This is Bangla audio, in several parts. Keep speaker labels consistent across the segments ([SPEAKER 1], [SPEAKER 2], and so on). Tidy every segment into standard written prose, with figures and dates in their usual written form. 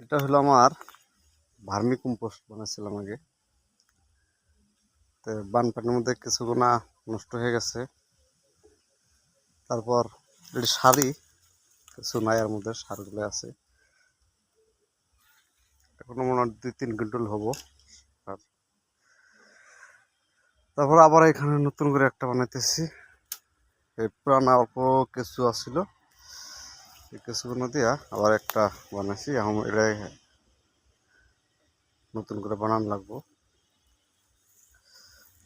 [SPEAKER 1] এটা হলো আমার ভার্মি কম্পোস্ট বানাচ্ছিলাম আগে। তো বানপানির মধ্যে কিছুগুনা নষ্ট হয়ে গেছে। তারপর এটি সারই কিছু নাই, এর মধ্যে সারগুলো আছে। এখনো মনে হয় 2-3 কুইন্টাল হবো। আর তারপর আবার এখানে নতুন করে একটা বানাইতেছি। এই পুরানা অল্প কিছু আসছিল, এই কিছুগুলো দিয়া আবার একটা বানাইছি। এখন এটা নতুন করে বানানো লাগবো।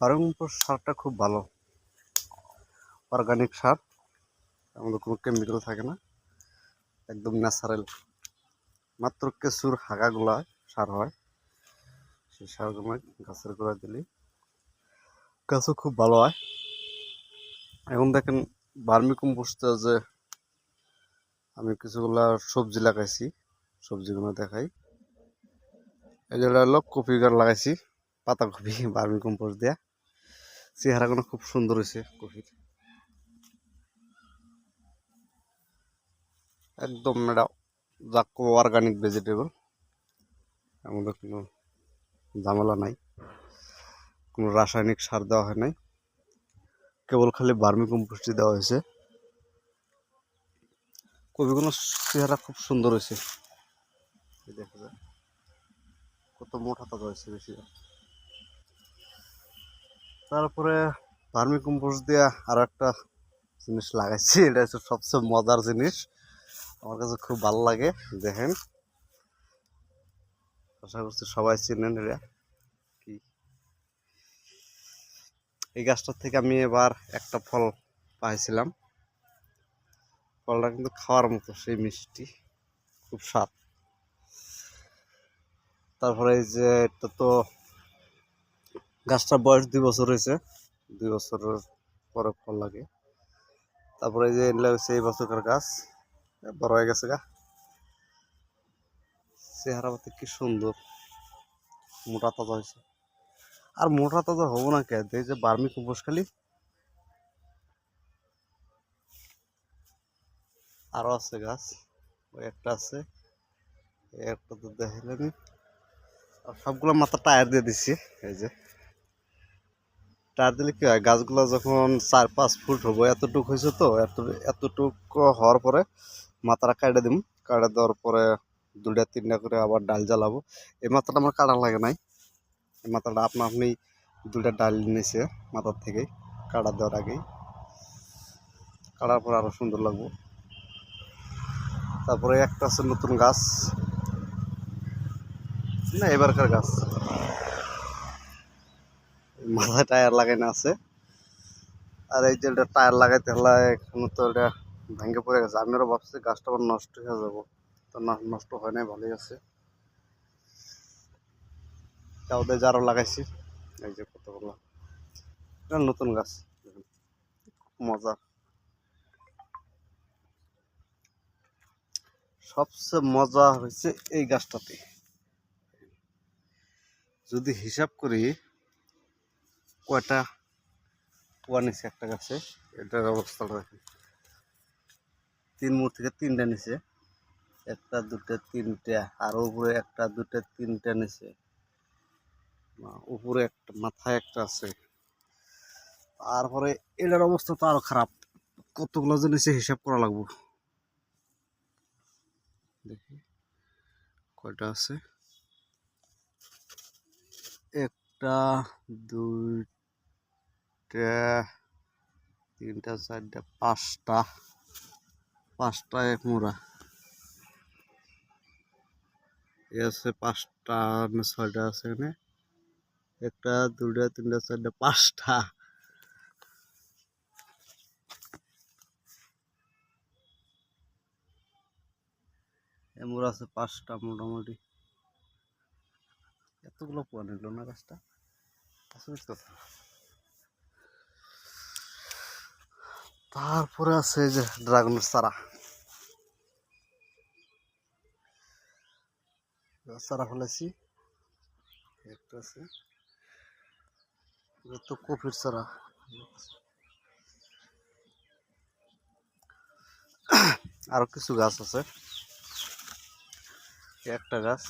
[SPEAKER 1] ভার্মি কম্পোস্ট সারটা খুব ভালো, অর্গানিক সার, আমাদের কোনো কেমিক্যাল থাকে না, একদম ন্যাচারাল। মাত্র কেঁচুর হাগাগুলা সার হয়, সেই সারগুলো গাছের গোড়া দিলে গাছও খুব ভালো হয়। এখন দেখেন ভার্মি কম্পোস্টে যে আমি কিছুগুলা সবজি লাগাইছি, সবজিগুলো দেখাই। এই যেটা হলো কপি গাছ লাগাইছি, পাতাকপি ভার্মি কম্পোস্ট দেয়া। চেহারাগুলো খুব সুন্দর হয়েছে কপির, একদম এটা যাক অর্গানিক ভেজিটেবল। আমাদের কোনো ঝামেলা নাই, কোনো রাসায়নিক সার দেওয়া হয় নাই, কেবল খালি ভার্মি কম্পোস্টই দেওয়া হয়েছে। কপিগুলো চেহারা খুব সুন্দর হয়েছে, দেখা যায় কত মোটা তাজা হয়েছে বেশি। তারপরে ভার্মি কম্পোস্ট দিয়ে আরো একটা জিনিস লাগাইছি, এটা হচ্ছে সবচেয়ে মজার জিনিস, আমার কাছে খুব ভালো লাগে। দেখেন, আশা করছি সবাই চিনেন এটা কি। এই গাছটার থেকে আমি এবার একটা ফল পাইছিলাম, ফলটা কিন্তু খাওয়ার মতো, সেই মিষ্টি, খুব স্বাদ। তারপরে এই যে এটা তো গাছটার বয়স 2 বছর হয়েছে, 2 বছরের পরে ফল লাগে। তারপরে এই যে এগুলা হচ্ছে এই বছরকার গাছ, বড় হয়ে গেছে গা, চেহারা পাতি কি সুন্দর, মোটা তাজা হয়েছে। আর মোটা তাজা হবো না কে, এই যে ভার্মি কম্পোস্ট খালি। আরো আছে গাছ, ওই একটা আছে, একটা তো দেখাইলাম। আর সবগুলো মাথা টায়ার দিয়ে দিচ্ছি। এই যে টায়ার দিলে কি হয়, গাছগুলো যখন 4-5 ফুট হবো, এতটুক হয়েছে তো, এতটুক হওয়ার পরে মাথাটা কাটে দিম। কাটে দেওয়ার পরে 2-3টা করে আবার ডাল জ্বালাবো। এই মাথাটা আমার কাটা লাগে নাই, এই মাথাটা আপনা আপনি 2টা ডাল নিচে মাথার থেকে কাটা দেওয়ার আগেই, কাটার পর আরো সুন্দর লাগবো। তারপরে একটা আছে নতুন গাছ, না এবারকার গাছ, মাথায় টায়ার লাগানো আছে। আর এই যে টায়ার লাগাইতে হলে এখন তো এটা ভেঙে পড়ে গেছে। আমি আরো ভাবছি গাছটা আবার নষ্ট হয়ে যাবো, তো না, নষ্ট হয় নাই, ভালোই আছে। তাও দিয়ে আরো লাগাইছি, এই যে কতগুলো, এটা নতুন গাছ, মজা। সবচেয়ে মজা হয়েছে এই গাছটাতে, যদি হিসাব করি কয়টা পোয়া নিছে একটা গাছে, এটার অবস্থাটা দেখেন। 3 মুঠ থেকে 3টা নিচে, 1টা 2টা 3টা, আর উপরে 1টা 2টা 3টা নিচে, উপরে একটা মাথায় একটা আছে। তারপরে এটার অবস্থা তো আরো খারাপ, কতগুলো যে নিচে হিসাব করা লাগবো। দেখি কয়টা আছে, 1টা 2টা 3টা 4টা 5টা, 5টা এক মোড়া এ আছে, 5টা 6টা আছে এখানে, 1টা 2টা 3টা 4টা 5টা। এমুর আছে 5টা মোটামুটি। এতগুলো পোয়া নিল না গাছটা, আচরিত কথা। তারপরে আছে এই যে ড্রাগনের চারা, চারা ফেলেছি, একটা আছে, এটা তো কফির চারা। আরো কিছু গাছ আছে, একটা গাছ,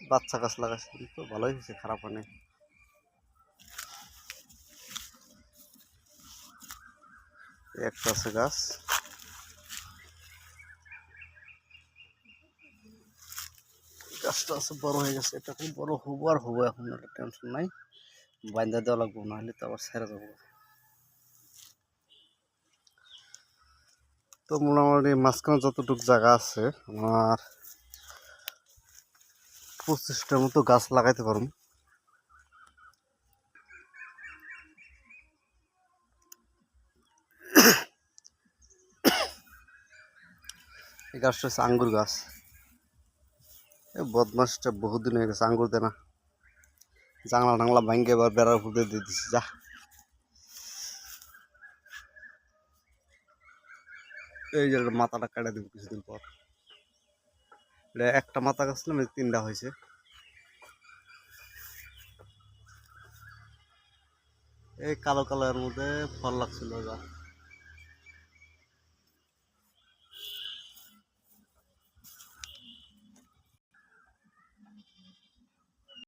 [SPEAKER 1] বাচ্চা গাছ লাগাইছে, তো ভালোই হয়েছে, খারাপ হয় নাই। একটা আছে গাছ, গাছটা আছে বড় হয়ে গেছে, এটা খুব বড় হবো আর হবো, এখন একটা টেনশন নাই, বাইন্দা দেওয়া লাগবো, নাহলে তো আবার ছেড়ে যাবো। তো মোটামুটি মাঝখানে যতটুকু জায়গা আছে আমার 25টার মতো গাছ লাগাইতে পারবো। এই গাছটা হচ্ছে আঙ্গুর গাছ। এই বদমাসটা বহুদিন হয়ে গেছে আঙ্গুর দেয় না, জাংলা টাংলা ভাঙ্গে এবার বেড়ার উপর দিয়ে দিচ্ছি, যা। এই যে মাথাটা কাটা দিব কিছুদিন পর, এটা একটা মাথা গাছ ছিল, 3টা হয়েছে। এই কালো কালো এর মধ্যে ফল লাগছিল, যা।